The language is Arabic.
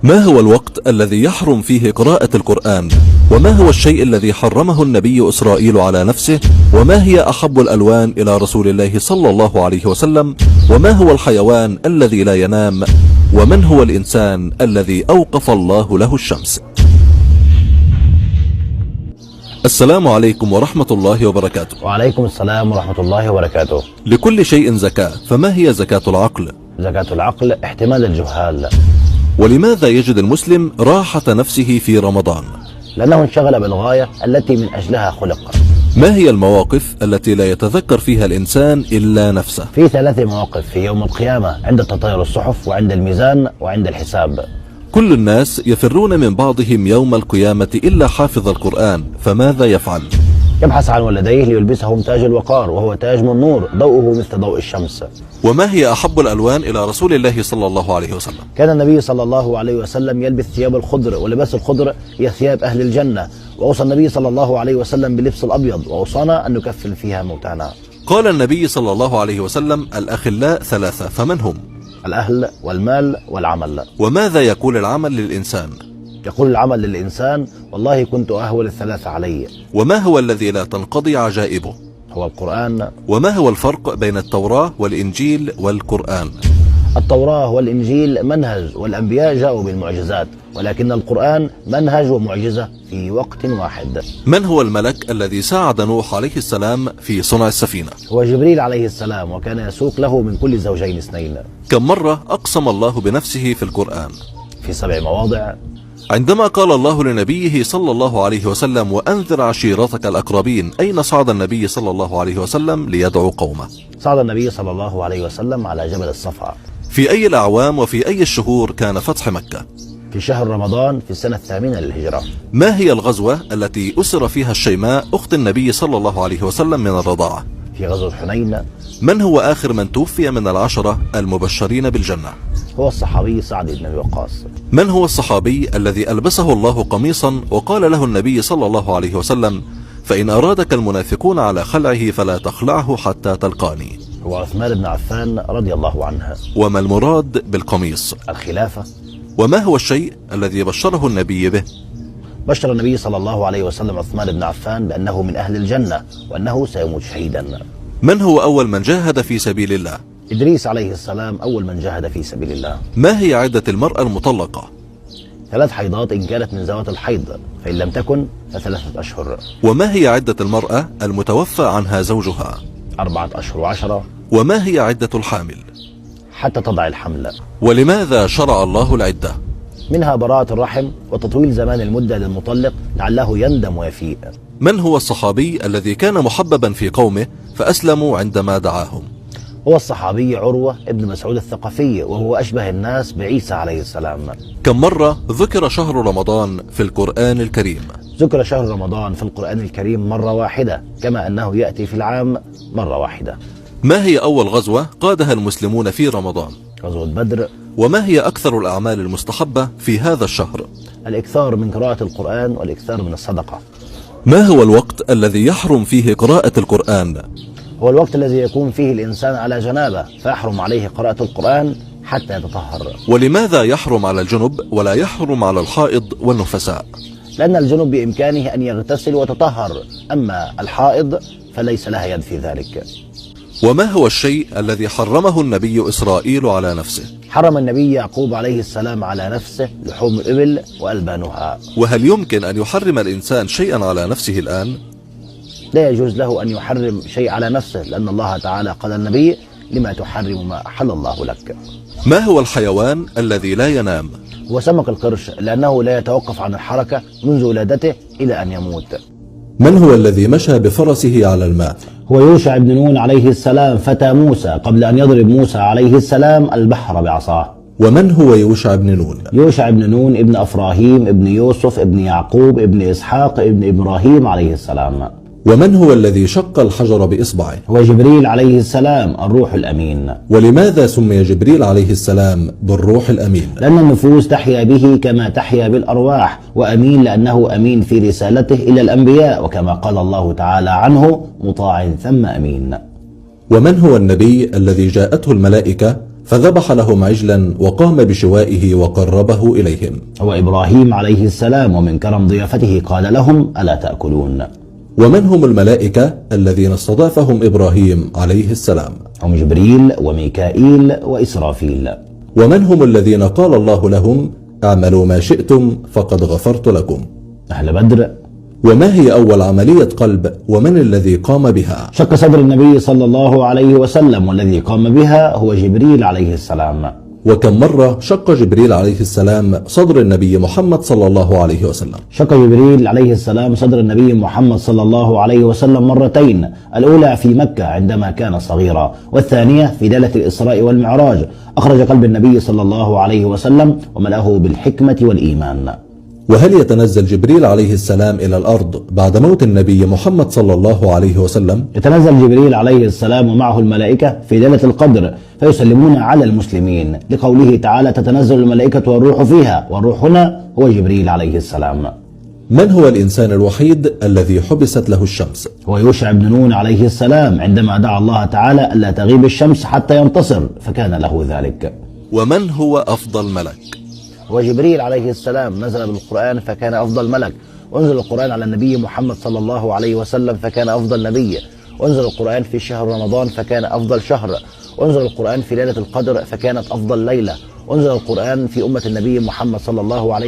ما هو الوقت الذي يحرم فيه قراءة القرآن؟ وما هو الشيء الذي حرمه النبي إسرائيل على نفسه؟ وما هي أحب الألوان إلى رسول الله صلى الله عليه وسلم؟ وما هو الحيوان الذي لا ينام؟ ومن هو الإنسان الذي أوقف الله له الشمس؟ السلام عليكم ورحمة الله وبركاته. وعليكم السلام ورحمة الله وبركاته. لكل شيء زكاة، فما هي زكاة العقل؟ زكاة العقل احتمال الجهال. ولماذا يجد المسلم راحة نفسه في رمضان؟ لأنه انشغل بالغاية التي من أجلها خلق. ما هي المواقف التي لا يتذكر فيها الإنسان إلا نفسه؟ في 3 مواقف في يوم القيامة: عند تطاير الصحف، وعند الميزان، وعند الحساب. كل الناس يفرون من بعضهم يوم القيامة إلا حافظ القرآن، فماذا يفعل؟ يبحث عن ولديه ليلبسهم تاج الوقار، وهو تاج من نور ضوءه مثل ضوء الشمس. وما هي أحب الألوان إلى رسول الله صلى الله عليه وسلم؟ كان النبي صلى الله عليه وسلم يلبس ثياب الخضر، ولباس الخضر هي ثياب أهل الجنة. وأوصى النبي صلى الله عليه وسلم بلبس الأبيض، وأوصانا أن نكفن فيها موتانا. قال النبي صلى الله عليه وسلم: الأخلاء 3، فمن هم؟ الأهل والمال والعمل. وماذا يقول العمل للإنسان؟ يقول العمل للإنسان: والله كنت أهول ال3 علي. وما هو الذي لا تنقضي عجائبه؟ هو القرآن. وما هو الفرق بين التوراة والإنجيل والقرآن؟ التوراة والإنجيل منهج، والأنبياء جاءوا بالمعجزات، ولكن القرآن منهج ومعجزة في وقت واحد. من هو الملك الذي ساعد نوح عليه السلام في صنع السفينة؟ هو جبريل عليه السلام، وكان يسوق له من كل زوجين 2. كم مرة أقسم الله بنفسه في القرآن؟ في 7 مواضع. عندما قال الله لنبيه صلى الله عليه وسلم: وأنذر عشيرتك الأقربين، أين صعد النبي صلى الله عليه وسلم ليدعو قومه؟ صعد النبي صلى الله عليه وسلم على جبل الصفا. في أي الأعوام وفي أي الشهور كان فتح مكة؟ في شهر رمضان في السنة 8 للهجرة. ما هي الغزوة التي أسر فيها الشيماء أخت النبي صلى الله عليه وسلم من الرضاعة؟ في غزوة حنين. من هو آخر من توفي من ال10 المبشرين بالجنة؟ هو الصحابي سعد بن أبي وقاص. من هو الصحابي الذي ألبسه الله قميصا وقال له النبي صلى الله عليه وسلم: فإن أرادك المنافقون على خلعه فلا تخلعه حتى تلقاني؟ هو عثمان بن عفان رضي الله عنه. وما المراد بالقميص؟ الخلافة. وما هو الشيء الذي بشره النبي به؟ بشر النبي صلى الله عليه وسلم عثمان بن عفان بأنه من أهل الجنة، وأنه سيموت شهيدا. من هو أول من جاهد في سبيل الله؟ إدريس عليه السلام أول من جاهد في سبيل الله. ما هي عدة المرأة المطلقة؟ 3 حيضات إن كانت من ذوات الحيض، فإن لم تكن ف3 أشهر. وما هي عدة المرأة المتوفى عنها زوجها؟ 4 أشهر و10. وما هي عدة الحامل؟ حتى تضع الحمل. ولماذا شرع الله العدة؟ منها براءة الرحم، وتطويل زمان المدة للمطلق لعله يندم ويفيء. من هو الصحابي الذي كان محببا في قومه فأسلموا عندما دعاهم؟ هو الصحابي عروة ابن مسعود الثقفي، وهو أشبه الناس بعيسى عليه السلام. كم مرة ذكر شهر رمضان في القرآن الكريم؟ ذكر شهر رمضان في القرآن الكريم مرة واحدة، كما أنه يأتي في العام مرة واحدة. ما هي أول غزوة قادها المسلمون في رمضان؟ غزوة بدر. وما هي أكثر الأعمال المستحبة في هذا الشهر؟ الإكثار من قراءة القرآن والإكثار من الصدقة. ما هو الوقت الذي يحرم فيه قراءة القرآن؟ هو الوقت الذي يكون فيه الإنسان على جنابه، فيحرم عليه قراءة القرآن حتى يتطهر. ولماذا يحرم على الجنب ولا يحرم على الحائض والنفساء؟ لأن الجنب بإمكانه أن يغتسل ويتطهر، أما الحائض فليس لها يد في ذلك. وما هو الشيء الذي حرمه النبي إسرائيل على نفسه؟ حرم النبي يعقوب عليه السلام على نفسه لحوم الإبل وألبانها. وهل يمكن أن يحرم الإنسان شيئا على نفسه الآن؟ لا يجوز له أن يحرم شيء على نفسه، لأن الله تعالى قال النبي: لما تحرم ما أحل الله لك. ما هو الحيوان الذي لا ينام؟ هو سمك القرش، لأنه لا يتوقف عن الحركة منذ ولادته إلى أن يموت. من هو الذي مشى بفرسه على الماء؟ هو يوشع بن نون عليه السلام فتى موسى قبل أن يضرب موسى عليه السلام البحر بعصاه. ومن هو يوشع بن نون؟ يوشع بن نون ابن أفراهيم ابن يوسف ابن يعقوب ابن إسحاق ابن إبراهيم عليه السلام. ومن هو الذي شق الحجر بإصبعه؟ هو جبريل عليه السلام الروح الأمين. ولماذا سمي جبريل عليه السلام بالروح الأمين؟ لأن النفوس تحيا به كما تحيا بالأرواح، وأمين لأنه أمين في رسالته إلى الأنبياء، وكما قال الله تعالى عنه: مطاع ثم أمين. ومن هو النبي الذي جاءته الملائكة فذبح لهم عجلا وقام بشوائه وقربه إليهم. هو إبراهيم عليه السلام، ومن كرم ضيافته قال لهم: ألا تأكلون؟ ومن هم الملائكة الذين استضافهم إبراهيم عليه السلام؟ هم جبريل وميكائيل وإسرافيل. ومن هم الذين قال الله لهم: اعملوا ما شئتم فقد غفرت لكم؟ أهل بدر. وما هي أول عملية قلب ومن الذي قام بها؟ شق صدر النبي صلى الله عليه وسلم، والذي قام بها هو جبريل عليه السلام. وكم مرة شق جبريل عليه السلام صدر النبي محمد صلى الله عليه وسلم؟ شق جبريل عليه السلام صدر النبي محمد صلى الله عليه وسلم مرتين، الأولى في مكة عندما كان صغيرا، والثانية في ليلة الإسراء والمعراج. أخرج قلب النبي صلى الله عليه وسلم وملأه بالحكمة والإيمان. وهل يتنزل جبريل عليه السلام إلى الأرض بعد موت النبي محمد صلى الله عليه وسلم؟ يتنزل جبريل عليه السلام ومعه الملائكة في ليلة القدر فيسلمون على المسلمين، لقوله تعالى: تتنزل الملائكة والروح فيها، والروح هنا هو جبريل عليه السلام. من هو الإنسان الوحيد الذي حبست له الشمس؟ هو يوشع بن نون عليه السلام، عندما دعا الله تعالى ألا تغيب الشمس حتى ينتصر فكان له ذلك. ومن هو أفضل ملك؟ وجبريل عليه السلام نزل بالقرآن فكان أفضل ملك، وانزل القرآن على النبي محمد صلى الله عليه وسلم فكان أفضل نبي، وانزل القرآن في شهر رمضان فكان أفضل شهر، وانزل القرآن في ليلة القدر فكانت أفضل ليلة، وانزل القرآن في أمة النبي محمد صلى الله عليه